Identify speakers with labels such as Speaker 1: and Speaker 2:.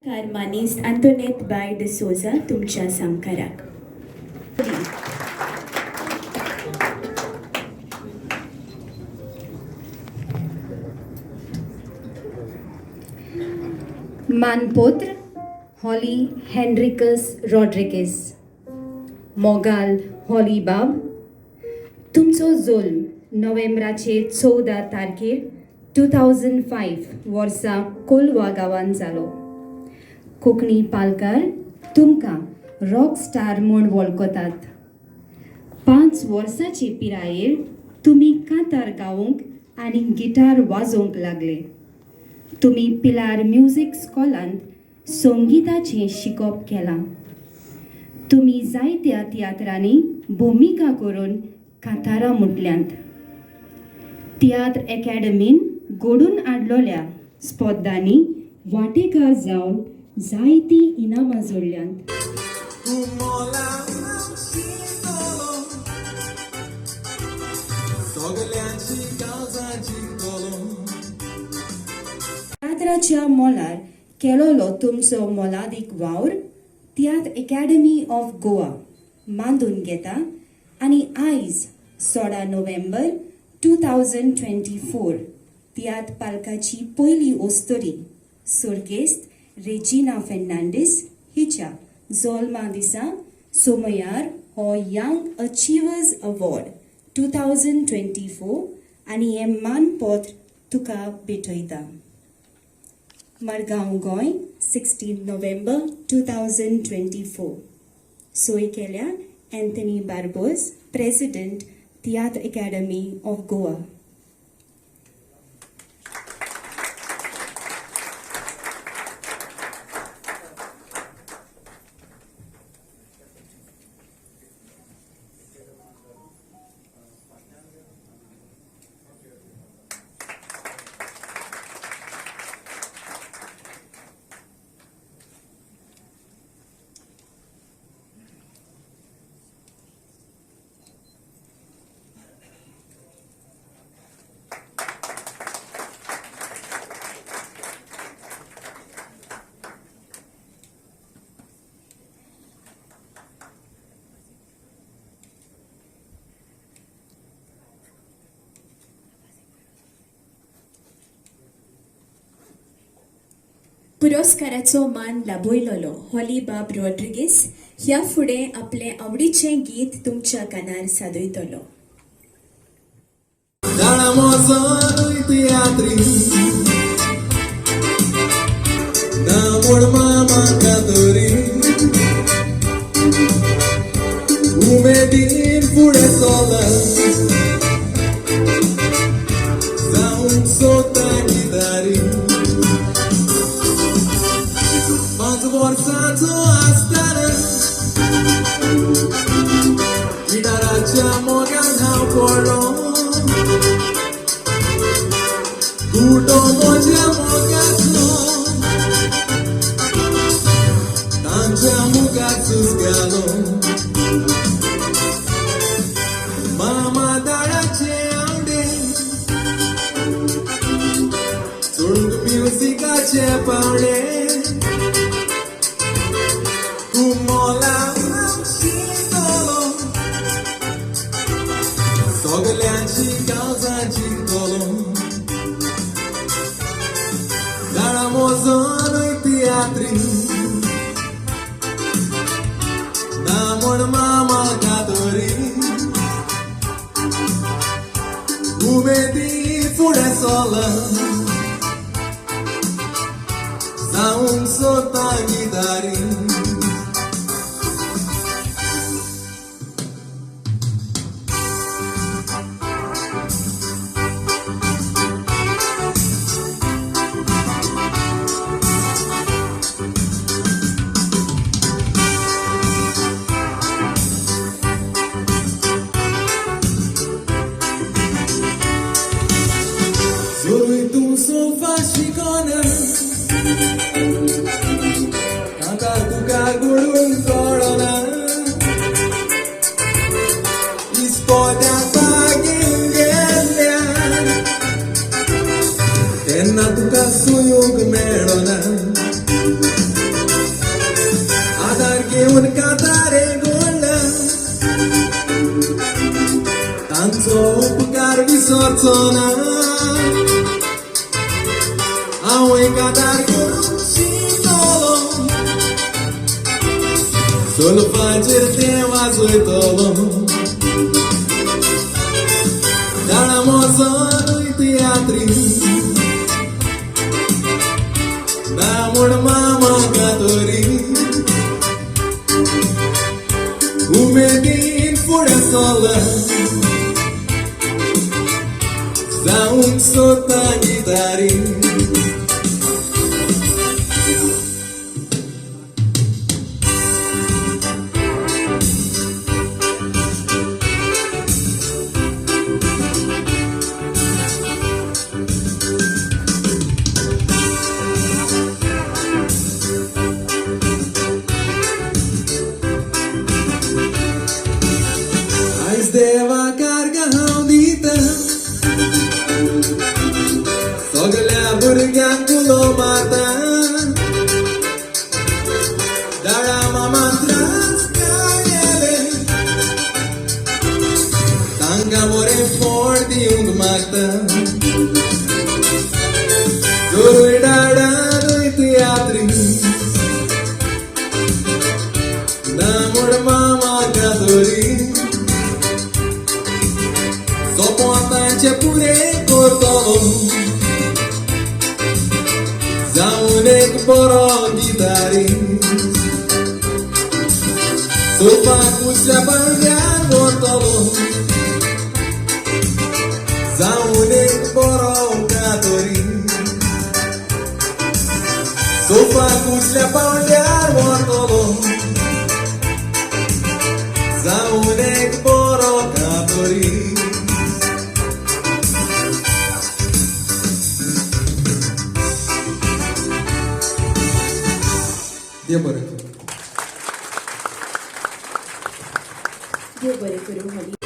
Speaker 1: Carmanist Antoinette by de Souza तुमच्या सामकाराक.
Speaker 2: मानपोत्र हॉली Henricus Rodrigues. मोगाल हॉली बाब. तुमचो जल्म नोव्हेंबराचे 14 तारखेर 2005 वर्सा कोलवा गांवांत जालो. कोंकणी पालकार तुमकां रॉक स्टार म्हूण वळखतात. 5 वर्सांचे पिरायेर तुमी कांतार गावूंक आनी गिटार वाजोवंक लागले. तुमी पिलार म्युझिक स्कॉलांत संगीताचें शिकप केलां. तुमी जायत्या तियात्रांनी भुमिका करून कांतारां म्हटल्यांत. तियात्र अकॅडमीन घडोवन हाडलोल्या स्पर्धांनी वांटेकार जावन जायतीं इनामां जोडल्यांत. तियात्राच्या मोलार केलोलो तुमचो मोलादीक वावर तियात्र अकॅडमी ऑफ गोवा मांडून घेता आनी आयज 16 नोव्हेंबर 2024 तियात्र पालकाची पयली ओस्तोरी सर्गेस्त रेजिना फेर्नांडीस हिच्या जल्मा दिसा सोमयार हो यंग अचिवर्स अवॉर्ड 2024 आनी हें मानपत्र तुका भेटयता. मडगांव गोंय 16 नोव्हेंबर 2024. सोय केल्या Anthony Barbosa, president tiatr academy of Goa.
Speaker 1: पुरस्काराचो मान लाभयलोलो हॉली बाब रॉड्रिगीस ह्या फुडें आपले आवडीचें गीत तुमच्या कानार सादयतलो.
Speaker 3: उमेदीन फुडें चलत जावंक सोदता गिटारी. 5 वर्सांचो आसतना गिटाराच्या मोगान हांव पडलो. घुटो म्हज्या मोगाचो तांच्या मुखाचूच घालो. मामा दाळाचे आवडे चोडूंक म्युझिकाचे पावडे. सगल्यांची काळजाची कलो गाळा मोजोन तियात्री ना म्हण मामा कातोरी. उमेदी फुडें चलत जावंक सोदता गिटारी. आधार घेऊन कातारे गोंडला तांचो उपकार विसरचो ना हांव एक आधार घेऊन शिकतलो सोलपाचेर तें वाजयतलो दाणा मोसोन तियात्री ना म्हूण मामा कातोरी उमेदीन फुडें चल्ला जावंक सोदता गितारी आयज देवाकार हांव दिता सगल्या भुरग्यांक उलो मारता दाळा मामान त्रास काडले तांकां बरें फळ दिवंक मागता गोरय डाडानूय तियात्री ना म्हूण मामा कातोरी सोपोतांचे पुरें करतलो जावन एक बरो गितारी सोपाक उसल्या बांगड्यार व्हरतलो जावन एक बरो कातोरी सोपाक उसल्या बांगड्यार व्हरतलो जावन एक बरो कातोरी देव बरें करूं.
Speaker 1: देव बरें करूं.